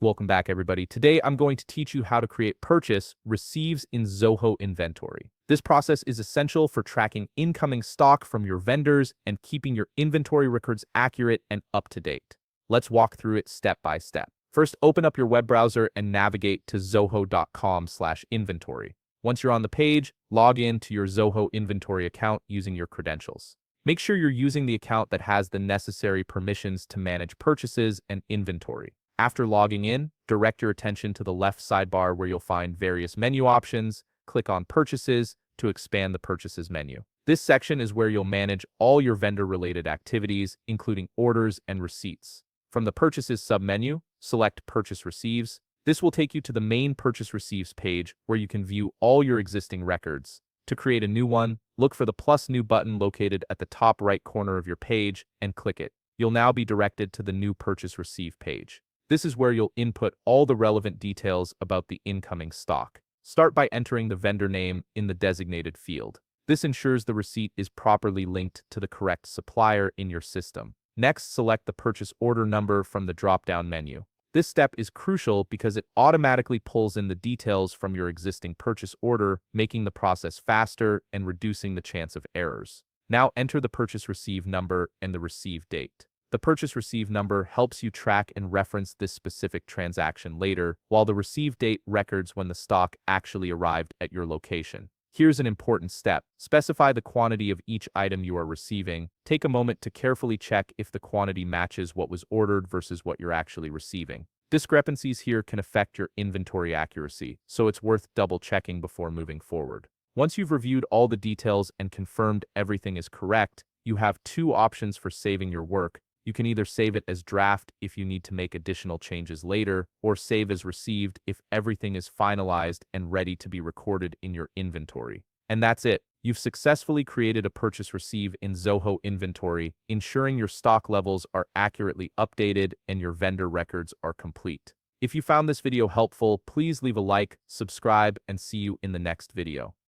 Welcome back, everybody. Today, I'm going to teach you how to create purchase receives in Zoho Inventory. This process is essential for tracking incoming stock from your vendors and keeping your inventory records accurate and up to date. Let's walk through it step by step. First, open up your web browser and navigate to zoho.com/inventory. Once you're on the page, log in to your Zoho Inventory account using your credentials. Make sure you're using the account that has the necessary permissions to manage purchases and inventory. After logging in, direct your attention to the left sidebar where you'll find various menu options. Click on Purchases to expand the Purchases menu. This section is where you'll manage all your vendor-related activities, including orders and receipts. From the Purchases submenu, select Purchase Receives. This will take you to the main Purchase Receives page where you can view all your existing records. To create a new one, look for the plus new button located at the top right corner of your page and click it. You'll now be directed to the new Purchase Receive page. This is where you'll input all the relevant details about the incoming stock. Start by entering the vendor name in the designated field. This ensures the receipt is properly linked to the correct supplier in your system. Next, select the purchase order number from the drop-down menu. This step is crucial because it automatically pulls in the details from your existing purchase order, making the process faster and reducing the chance of errors. Now enter the purchase receive number and the receive date. The purchase receive number helps you track and reference this specific transaction later, while the receive date records when the stock actually arrived at your location. Here's an important step. Specify the quantity of each item you are receiving. Take a moment to carefully check if the quantity matches what was ordered versus what you're actually receiving. Discrepancies here can affect your inventory accuracy, so it's worth double-checking before moving forward. Once you've reviewed all the details and confirmed everything is correct, you have two options for saving your work. You can either save it as draft if you need to make additional changes later, or save as received if everything is finalized and ready to be recorded in your inventory. And that's it. You've successfully created a purchase receive in Zoho Inventory, ensuring your stock levels are accurately updated and your vendor records are complete. If you found this video helpful, please leave a like, subscribe, and see you in the next video.